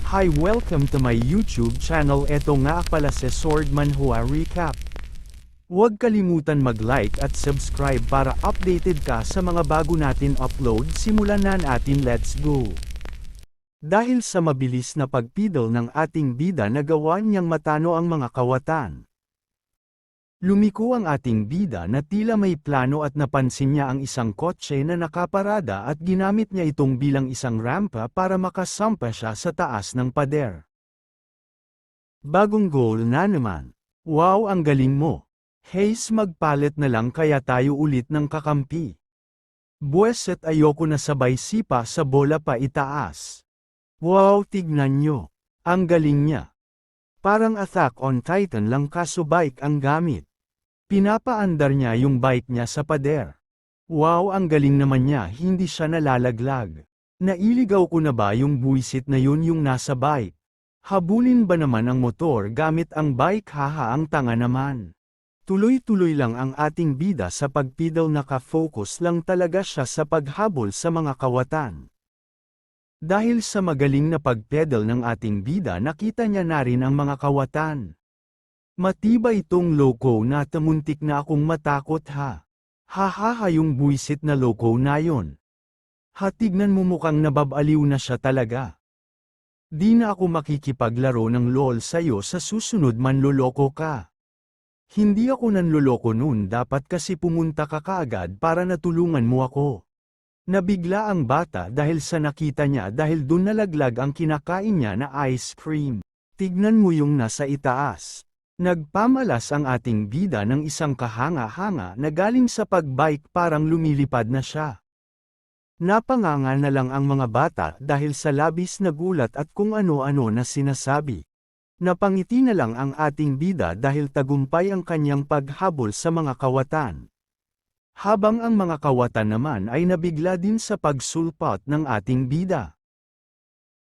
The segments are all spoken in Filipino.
Hi, welcome to my YouTube channel. Eto nga pala si Swordman Hua Recap. Huwag kalimutan mag-like at subscribe para updated ka sa mga bago natin upload. Simulan na natin, let's go! Dahil sa mabilis na pagpidol ng ating bida nagawa niyang matano ang mga kawatan. Lumiko ang ating bida na tila may plano at napansin niya ang isang kotse na nakaparada at ginamit niya itong bilang isang rampa para makasampa siya sa taas ng pader. Bagong goal na naman. Wow, ang galing mo! Hayes, magpalit na lang kaya tayo ulit ng kakampi. Buweset, ayoko na sabay sipa sa bola pa itaas. Wow, tignan nyo. Ang galing niya. Parang Attack on Titan lang kaso bike ang gamit. Pinapaandar niya yung bike niya sa pader. Wow, ang galing naman niya, hindi siya nalalaglag. Nailigaw ko na ba yung buwisit na yun yung nasa bike? Habulin ba naman ang motor gamit ang bike? Haha, ang tanga naman. Tuloy-tuloy lang ang ating bida sa pagpidal, naka-focus lang talaga siya sa paghabol sa mga kawatan. Dahil sa magaling na pagpedal ng ating bida, nakita niya na rin ang mga kawatan. Matibay itong loko na tamuntik na akong matakot ha. Hahaha, yung buwisit na loko na yon. Tignan mo, mukhang nababaliw na siya talaga. Di na ako makikipaglaro ng LOL sa'yo sa susunod, manloloko ka. Hindi ako nanloloko nun, dapat kasi pumunta ka kaagad para natulungan mo ako. Nabigla ang bata dahil sa nakita niya dahil dun nalaglag ang kinakain niya na ice cream. Tignan mo yung nasa itaas. Nagpamalas ang ating bida ng isang kahanga-hanga na galing sa pagbike, parang lumilipad na siya. Napanganga na lang ang mga bata dahil sa labis na gulat at kung ano-ano na sinasabi. Napangiti na lang ang ating bida dahil tagumpay ang kanyang paghabol sa mga kawatan. Habang ang mga kawatan naman ay nabigla din sa pagsulpot ng ating bida.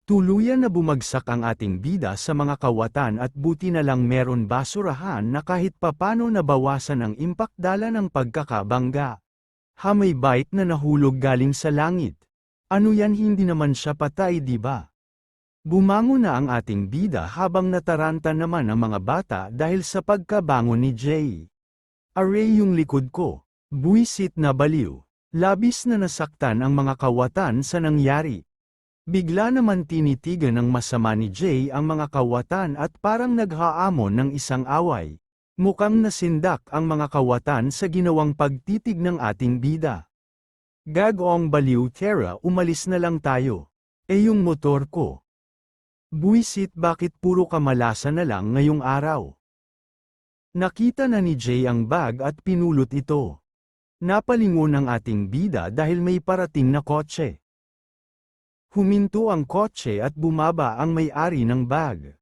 Tuluyan na bumagsak ang ating bida sa mga kawatan at buti na lang meron basurahan na kahit papano nabawasan ang impact dala ng pagkakabangga. May bike na nahulog galing sa langit. Ano yan, hindi naman siya patay, di ba? Bumangon na ang ating bida habang nataranta naman ang mga bata dahil sa pagkabangon ni Jay. Aray, yung likod ko. Buwisit na baliw. Labis na nasaktan ang mga kawatan sa nangyari. Bigla naman tinitigan ng masama ni Jay ang mga kawatan at parang naghaamon ng isang away. Mukhang nasindak ang mga kawatan sa ginawang pagtitig ng ating bida. Gagawang baliw, Tara, umalis na lang tayo. Yung motor ko. Buwisit, bakit puro kamalasan na lang ngayong araw? Nakita na ni Jay ang bag at pinulot ito. Napalingon ang ating bida dahil may parating na kotse. Huminto ang kotse at bumaba ang may-ari ng bag.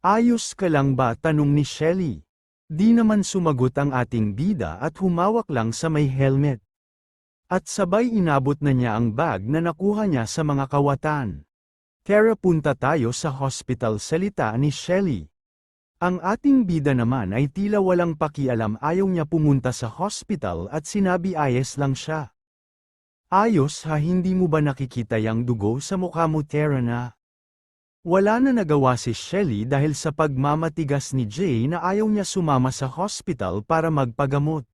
Ayos ka lang ba, tanong ni Shelly. Di naman sumagot ang ating bida at humawak lang sa may helmet. At sabay inabot na niya ang bag na nakuha niya sa mga kawatan. Tara, punta tayo sa hospital, salita ni Shelly. Ang ating bida naman ay tila walang pakialam, ayaw niya pumunta sa hospital at sinabi ayos lang siya. Ayos ha, hindi mo ba nakikita yang dugo sa mukha mo, Tara na? Wala na nagawa si Shelly dahil sa pagmamatigas ni Jay na ayaw niya sumama sa hospital para magpagamot.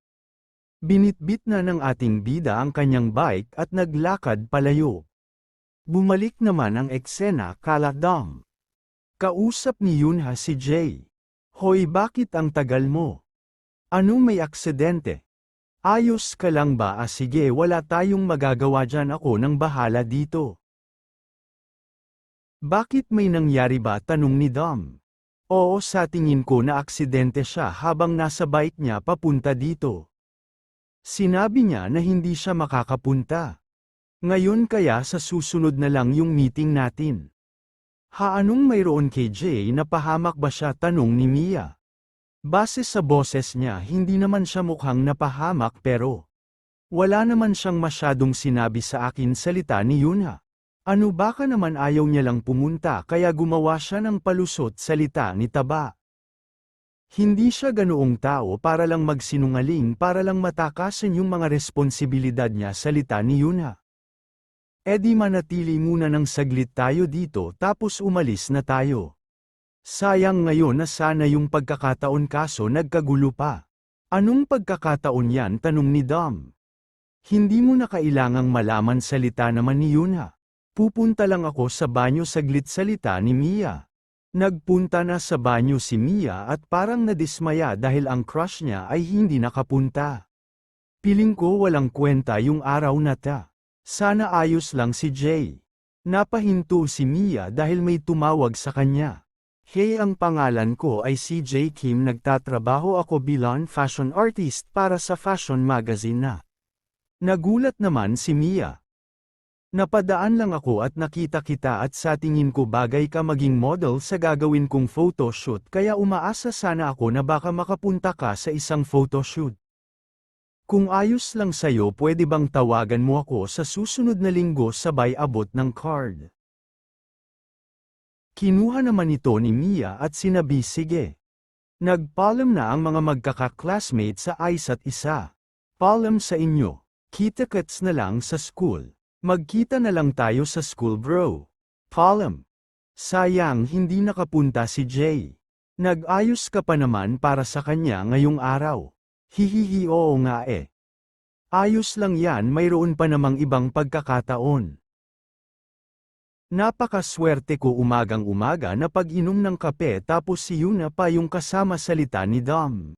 Binitbit na ng ating bida ang kanyang bike at naglakad palayo. Bumalik naman ang eksena, kaladang. Kausap ni Yunha si Jay. Hoy, bakit ang tagal mo? Anong may aksidente? Ayos ka lang ba? Sige, wala tayong magagawa dyan, ako nang bahala dito. Bakit, may nangyari ba? Tanong ni Dom. Oo, sa tingin ko na aksidente siya habang nasa bike niya papunta dito. Sinabi niya na hindi siya makakapunta. Ngayon kaya sa susunod na lang yung meeting natin. Anong mayroon kay Jay, napahamak ba siya? Tanong ni Mia. Base sa boses niya, hindi naman siya mukhang napahamak, pero wala naman siyang masyadong sinabi sa akin, salita ni Yuna. Ano, baka naman ayaw niya lang pumunta kaya gumawa siya ng palusot, salita ni Taba. Hindi siya ganoong tao para lang magsinungaling para lang matakasan yung mga responsibilidad niya, salita ni Yuna. E di manatili muna ng saglit tayo dito tapos umalis na tayo. Sayang ngayon na sana yung pagkakataon kaso nagkagulo pa. Anong pagkakataon yan? Tanong ni Dom. Hindi mo na kailangang malaman salita naman ni Yuna. Pupunta lang ako sa banyo saglit salita ni Mia. Nagpunta na sa banyo si Mia at parang nadismaya dahil ang crush niya ay hindi nakapunta. Piling ko walang kwenta yung araw na ta. Sana ayos lang si Jay. Napahinto si Mia dahil may tumawag sa kanya. Hey, ang pangalan ko ay si Jay Kim, nagtatrabaho ako bilang fashion artist para sa fashion magazine na. Nagulat naman si Mia. Napadaan lang ako at nakita kita at sa tingin ko bagay ka maging model sa gagawin kong photoshoot kaya umaasa sana ako na baka makapunta ka sa isang photoshoot. Kung ayos lang sa'yo pwede bang tawagan mo ako sa susunod na linggo sabay abot ng card? Kinuha naman ito ni Mia at sinabi sige. Nagpaalam na ang mga magkaka-classmate sa isa't isa. Paalam sa inyo. Kita-kits na lang sa school. Magkita na lang tayo sa school bro. Paalam. Sayang hindi nakapunta si Jay. Nag-ayos ka pa naman para sa kanya ngayong araw. Hihihi, oo nga eh. Ayos lang yan, mayroon pa namang ibang pagkakataon. Napakaswerte ko umagang-umaga na pag-inom ng kape tapos si Yuna pa yung kasama salita ni Dom.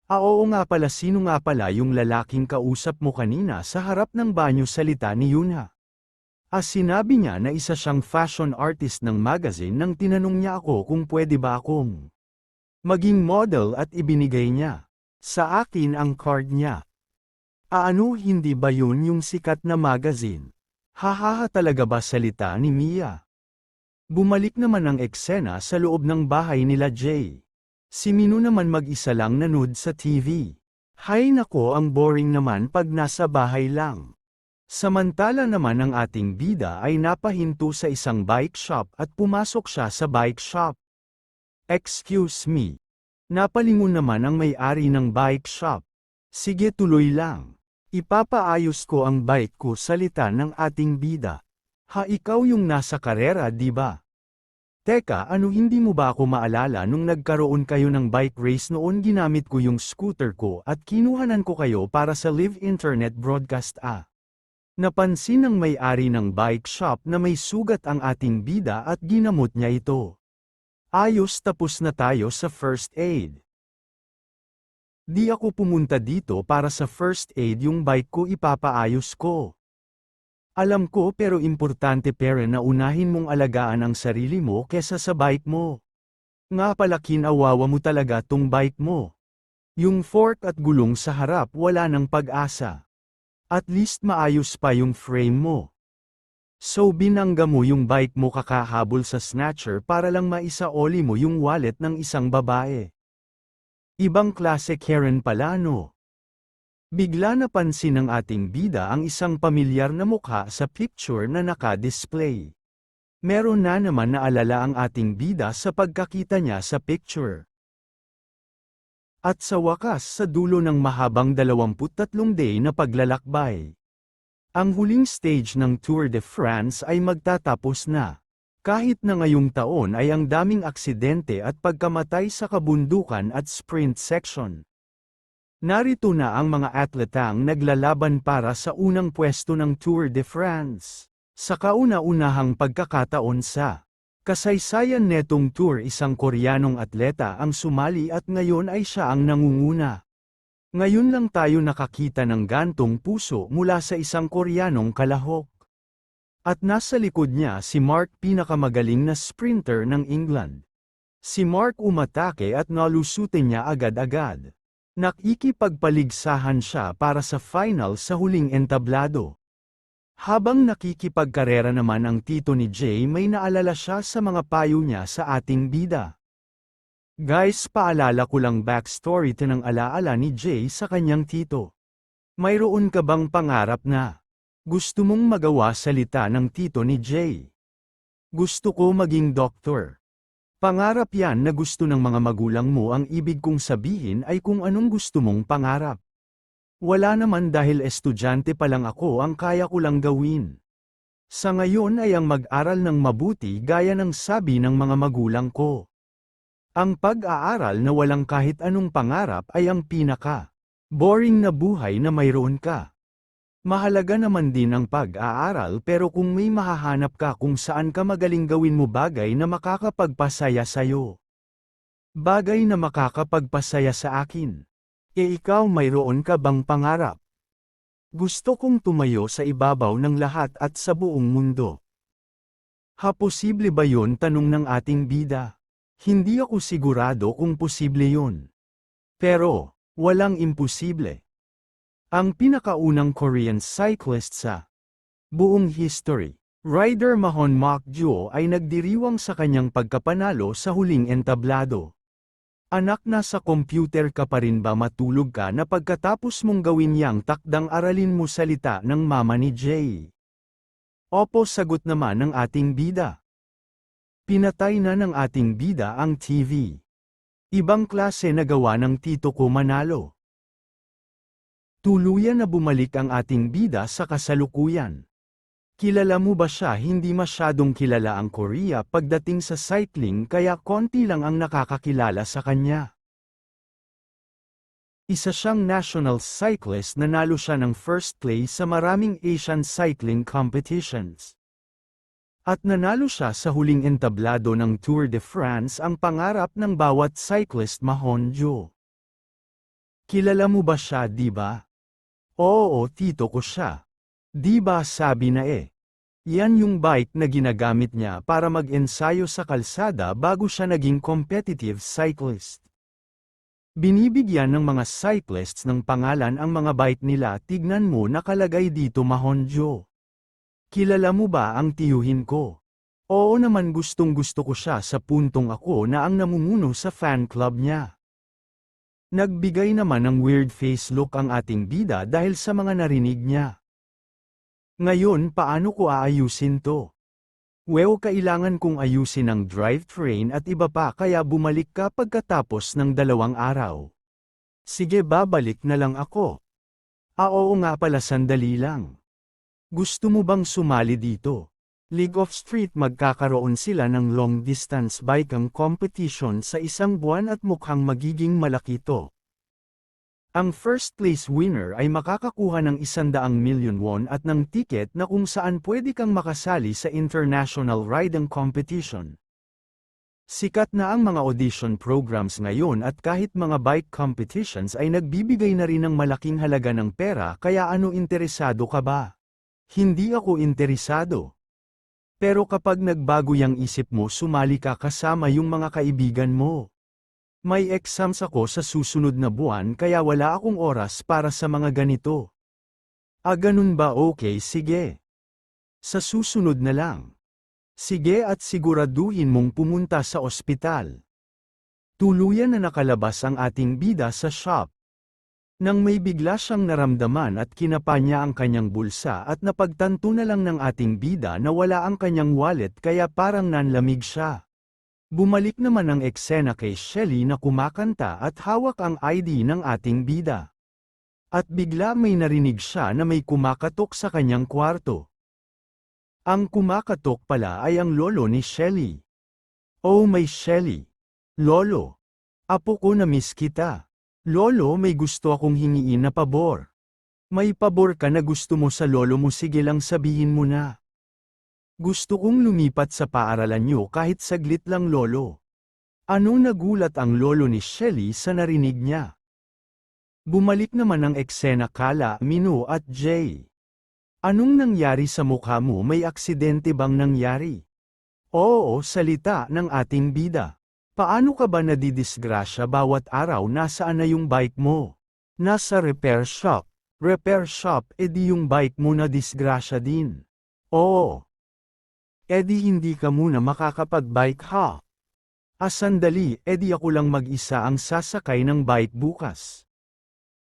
Oo nga pala, sino nga pala yung lalaking kausap mo kanina sa harap ng banyo salita ni Yuna? Sinabi niya na isa siyang fashion artist ng magazine nang tinanong niya ako kung pwede ba akong maging model at ibinigay niya sa akin ang card niya. Ano, hindi ba yun yung sikat na magazine? Hahaha, talaga ba salita ni Mia? Bumalik naman ang eksena sa loob ng bahay nila Jay. Si Minu naman mag-isa lang nanood sa TV. Hay nako, ang boring naman pag nasa bahay lang. Samantala naman ang ating bida ay napahinto sa isang bike shop at pumasok siya sa bike shop. Excuse me. Napalingon naman ang may-ari ng bike shop. Sige, tuloy lang. Ipapaayos ko ang bike ko, salita ng ating bida. Ha, ikaw yung nasa karera, di ba? Teka, ano, hindi mo ba ako maalala nung nagkaroon kayo ng bike race noon? Ginamit ko yung scooter ko at kinuhanan ko kayo para sa live internet broadcast Napansin ng may-ari ng bike shop na may sugat ang ating bida at ginamot niya ito. Ayos, tapos na tayo sa first aid. Di ako pumunta dito para sa first aid, yung bike ko ipapaayos ko. Alam ko, pero importante pera na unahin mong alagaan ang sarili mo kesa sa bike mo. Nga pala, kinawawa mo talaga tong bike mo. Yung fork at gulong sa harap wala ng pag-asa. At least maayos pa yung frame mo. So binangga mo yung bike mo kakahabol sa snatcher para lang maisaoli mo yung wallet ng isang babae. Ibang klase Karen pala, no? Bigla napansin ng ating bida ang isang pamilyar na mukha sa picture na naka-display. Meron na naman naalala ang ating bida sa pagkakita niya sa picture. At sa wakas, sa dulo ng mahabang 23 day na paglalakbay, ang huling stage ng Tour de France ay magtatapos na. Kahit na ngayong taon ay ang daming aksidente at pagkamatay sa kabundukan at sprint section. Narito na ang mga atletang naglalaban para sa unang pwesto ng Tour de France. Sa kauna-unahang pagkakataon sa kasaysayan netong tour, isang Koreanong atleta ang sumali at ngayon ay siya ang nangunguna. Ngayon lang tayo nakakita ng gantong puso mula sa isang Koreanong kalahok. At nasa likod niya si Mark, pinakamagaling na sprinter ng England. Si Mark umatake at nalusutin niya agad-agad. Nakikipagpaligsahan siya para sa final sa huling entablado. Habang nakikipagkarera naman ang tito ni Jay, may naalala siya sa mga payo niya sa ating bida. Guys, paalala ko lang backstory ng alaala ni Jay sa kanyang tito. Mayroon ka bang pangarap na gusto mong magawa, salita ng tito ni Jay? Gusto ko maging doktor. Pangarap yan na gusto ng mga magulang mo, ang ibig kong sabihin ay kung anong gusto mong pangarap. Wala naman, dahil estudyante pa lang ako, ang kaya ko lang gawin Sa ngayon ay ang mag-aral ng mabuti gaya ng sabi ng mga magulang ko. Ang pag-aaral na walang kahit anong pangarap ay ang boring na buhay na mayroon ka. Mahalaga naman din ang pag-aaral pero kung may mahahanap ka kung saan ka magaling gawin mo bagay na makakapagpasaya sa'yo. Bagay na makakapagpasaya sa akin. Ikaw mayroon ka bang pangarap? Gusto kong tumayo sa ibabaw ng lahat at sa buong mundo. Posible ba yon? Tanong ng ating bida. Hindi ako sigurado kung posible yon. Pero, walang imposible. Ang pinakaunang Korean cyclist sa buong history, rider Mahon Mokjo ay nagdiriwang sa kanyang pagkapanalo sa huling entablado. Anak, nasa computer ka pa rin ba? Matulog ka na pagkatapos mong gawin yang takdang aralin mo salita ng mama ni Jay? Opo, sagot naman ng ating bida. Pinatay na ng ating bida ang TV. Ibang klase na gawa ng tito ko manalo. Tuluyan na bumalik ang ating bida sa kasalukuyan. Kilala mo ba siya? Hindi masyadong kilala ang Korea pagdating sa cycling kaya konti lang ang nakakakilala sa kanya. Isa siyang national cyclist, nanalo siya ng first place sa maraming Asian cycling competitions. At nanalo siya sa huling entablado ng Tour de France, ang pangarap ng bawat cyclist. Mahonjo. Kilala mo ba siya, di ba? Oo, tito ko siya. Di ba sabi na yan yung bike na ginagamit niya para mag-ensayo sa kalsada bago siya naging competitive cyclist. Binibigyan ng mga cyclists ng pangalan ang mga bike nila. Tignan mo, nakalagay dito Mahonjo. Kilala mo ba ang tiyuhin ko? Oo naman, gustong-gusto ko siya sa puntong ako na ang namumuno sa fan club niya. Nagbigay naman ng weird face look ang ating bida dahil sa mga narinig niya. Ngayon, paano ko aayusin to? Well, kailangan kong ayusin ang drivetrain at iba pa, kaya bumalik ka pagkatapos ng 2 araw. Sige, babalik na lang ako. Oo nga pala, sandali lang. Gusto mo bang sumali dito? League of Street, magkakaroon sila ng long distance biking competition sa 1 buwan at mukhang magiging malaki to. Ang first place winner ay makakakuha ng 100 million won at ng ticket na kung saan pwede kang makasali sa international riding competition. Sikat na ang mga audition programs ngayon at kahit mga bike competitions ay nagbibigay na rin ng malaking halaga ng pera, kaya ano, interesado ka ba? Hindi ako interesado. Pero kapag nagbago yang isip mo, sumali ka kasama yung mga kaibigan mo. May exams ako sa susunod na buwan kaya wala akong oras para sa mga ganito. Ganun ba? Okay, sige. Sa susunod na lang. Sige, at siguraduhin mong pumunta sa ospital. Tuluyan na nakalabas ang ating bida sa shop. Nang may bigla siyang naramdaman at kinapa niya ang kanyang bulsa at napagtanto na lang ng ating bida na wala ang kanyang wallet, kaya parang nanlamig siya. Bumalik naman ang eksena kay Shelly na kumakanta at hawak ang ID ng ating bida. At bigla may narinig siya na may kumakatok sa kanyang kwarto. Ang kumakatok pala ay ang lolo ni Shelly. Oh, may Shelly. Lolo. Apo ko, na-miss kita. Lolo, may gusto akong hingiin na pabor. May pabor ka na gusto mo sa lolo mo? Sige lang, sabihin mo na. Gusto kong lumipat sa paaralan niyo kahit saglit lang, lolo. Anong nagulat ang lolo ni Shelly sa narinig niya? Bumalik naman ang eksena kala Mino at Jay. Anong nangyari sa mukha mo? May aksidente bang nangyari? Oo, salita ng ating bida. Paano ka ba nadidisgrasya bawat araw? Nasaan na yung bike mo? Nasa repair shop. Repair shop, edi yung bike mo na disgrasya din. Oo. Edi hindi ka muna makakapag-bike, ha? Sandali, edi ako lang mag-isa ang sasakay ng bike bukas.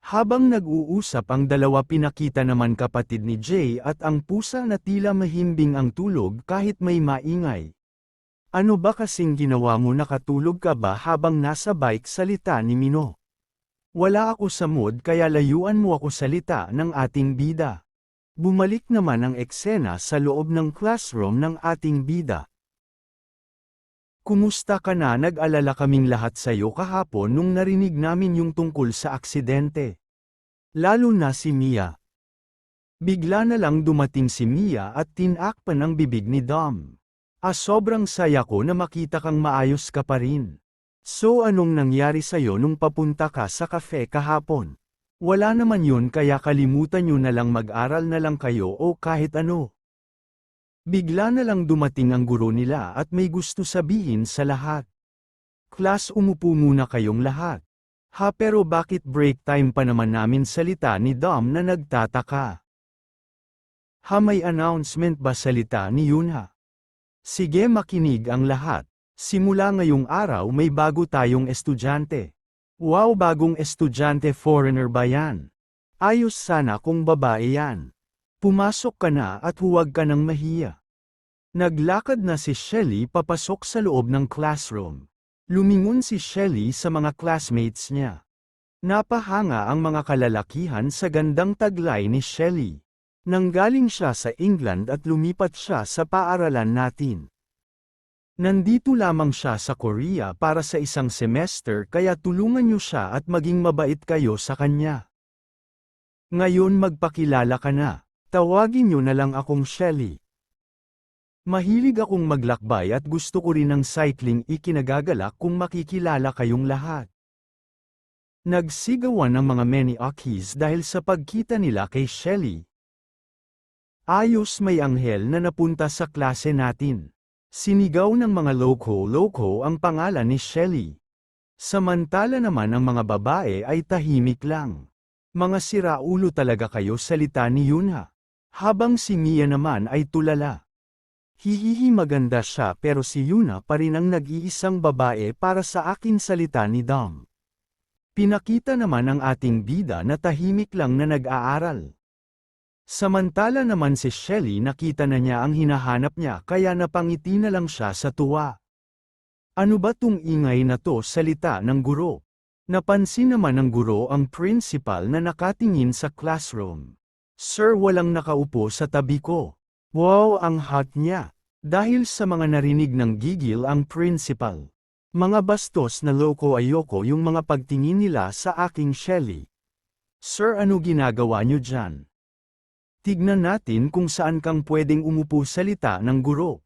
Habang nag-uusap ang dalawa, pinakita naman kapatid ni Jay at ang pusa na tila mahimbing ang tulog kahit may maingay. Ano ba kasing ginawa mo? Nakatulog ka ba habang nasa bike? Salita ni Mino. Wala ako sa mood kaya layuan mo ako, salita ng ating bida. Bumalik naman ang eksena sa loob ng classroom ng ating bida. Kumusta ka na? Nag-alala kaming lahat sa'yo kahapon nung narinig namin yung tungkol sa aksidente. Lalo na si Mia. Bigla na lang dumating si Mia at tinakpan ang bibig ni Dom. Sobrang saya ko na makita kang maayos ka pa rin. So anong nangyari sa'yo nung papunta ka sa cafe kahapon? Wala naman yun, kaya kalimutan nyo na lang, mag-aral na lang kayo o kahit ano. Bigla na lang dumating ang guro nila at may gusto sabihin sa lahat. Class, umupo muna kayong lahat. Pero bakit break time pa naman namin? Salita ni Dom na nagtataka. May announcement ba? Salita ni Yunha. Sige, makinig ang lahat. Simula ngayong araw may bago tayong estudyante. Wow, bagong estudyante, foreigner ba yan? Ayos sana kung babae yan. Pumasok ka na at huwag ka nang mahiya. Naglakad na si Shelly papasok sa loob ng classroom. Lumingon si Shelly sa mga classmates niya. Napahanga ang mga kalalakihan sa gandang taglay ni Shelly. Nanggaling siya sa England at lumipat siya sa paaralan natin. Nandito lamang siya sa Korea para sa isang semester, kaya tulungan niyo siya at maging mabait kayo sa kanya. Ngayon magpakilala ka na. Tawagin niyo na lang akong Shelly. Mahilig akong maglakbay at gusto ko rin ng cycling. Ikinagagalak kung makikilala kayong lahat. Nagsigawan ng mga many akis dahil sa pagkita nila kay Shelly. Ayos, may anghel na napunta sa klase natin. Sinigaw ng mga loko ang pangalan ni Shelly. Samantala naman ang mga babae ay tahimik lang. Mga siraulo talaga kayo, salita ni Yunha. Habang si Mia naman ay tulala. Hihihi, maganda siya, pero si Yuna pa rin ang nag-iisang babae para sa akin, salita ni Dom. Pinakita naman ang ating bida na tahimik lang na nag-aaral. Samantala naman si Shelly, nakita na niya ang hinahanap niya kaya napangiti na lang siya sa tuwa. Ano ba tung ingay na to, salita ng guro. Napansin naman ng guro ang principal na nakatingin sa classroom. Sir, walang nakaupo sa tabi ko. Wow, ang hot niya. Dahil sa mga narinig ng gigil ang principal. Mga bastos na loko, ayoko yung mga pagtingin nila sa aking Shelly. Sir, ano ginagawa niyo dyan? Tignan natin kung saan kang pwedeng umupo, salita ng guro.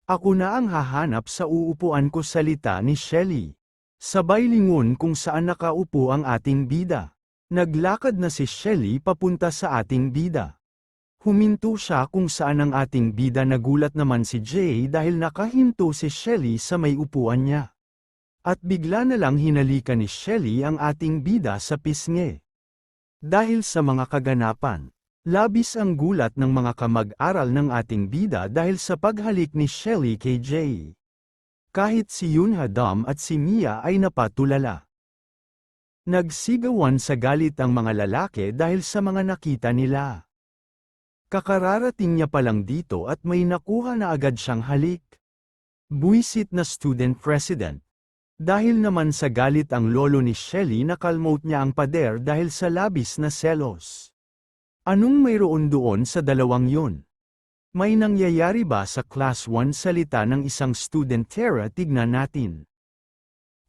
Ako na ang hahanap sa uupuan ko, salita ni Shelly. Sabay lingon kung saan nakaupo ang ating bida. Naglakad na si Shelly papunta sa ating bida. Huminto siya kung saan ang ating bida. Nagulat naman si Jay dahil nakahinto si Shelly sa may upuan niya. At bigla na lang hinalikan ni Shelly ang ating bida sa pisngi. Dahil sa mga kaganapan, labis ang gulat ng mga kamag-aral ng ating bida dahil sa paghalik ni Shelly kay Jay. Kahit si Yunha, Dom at si Mia ay napatulala. Nagsigawan sa galit ang mga lalaki dahil sa mga nakita nila. Kakararating niya pa lang dito at may nakuha na agad siyang halik. Buwisit na student president. Dahil naman sa galit ang lolo ni Shelly, nakalmote niya ang pader dahil sa labis na selos. Anong mayroon doon sa dalawang yun? May nangyayari ba sa class 1, salita ng isang student? Tara, tignan natin.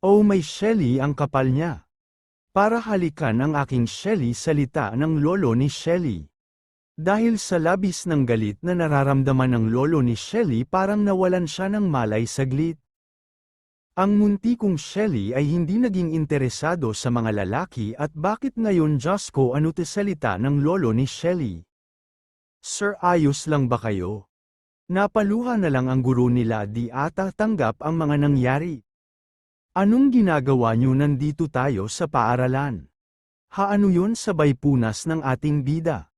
Oh, may Shelly, ang kapal niya. Para halikan ang aking Shelly, salita ng lolo ni Shelly. Dahil sa labis ng galit na nararamdaman ng lolo ni Shelly, parang nawalan siya ng malay saglit. Ang munti kong Shelly ay hindi naging interesado sa mga lalaki at bakit ngayon, Diyos ko, ano te, salita ng lolo ni Shelly. Sir, ayos lang ba kayo? Napaluha na lang ang guro nila, di ata tanggap ang mga nangyari. Anong ginagawa niyo? Nandito tayo sa paaralan. Ano yun? Sabay punas ng ating bida.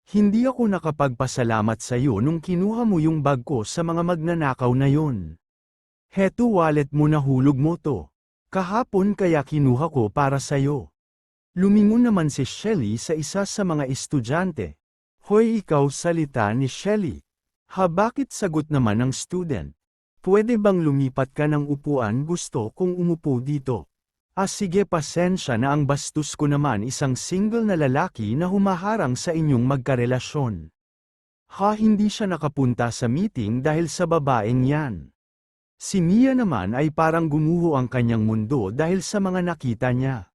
Hindi ako nakapagpasalamat sa iyo nung kinuha mo yung bag ko sa mga magnanakaw na yun. Heto, wallet mo, nahulog mo to. Kahapon kaya kinuha ko para sayo. Lumingon naman si Shelly sa isa sa mga estudyante. Hoy ikaw, salita ni Shelly. Bakit? Sagot naman ng student. Pwede bang lumipat ka ng upuan? Gusto kong umupo dito. Sige pasensya na ang bastos ko naman isang single na lalaki na humaharang sa inyong magkarelasyon. Hindi siya nakapunta sa meeting dahil sa babaeng yan. Si Mia naman ay parang gumuho ang kanyang mundo dahil sa mga nakita niya.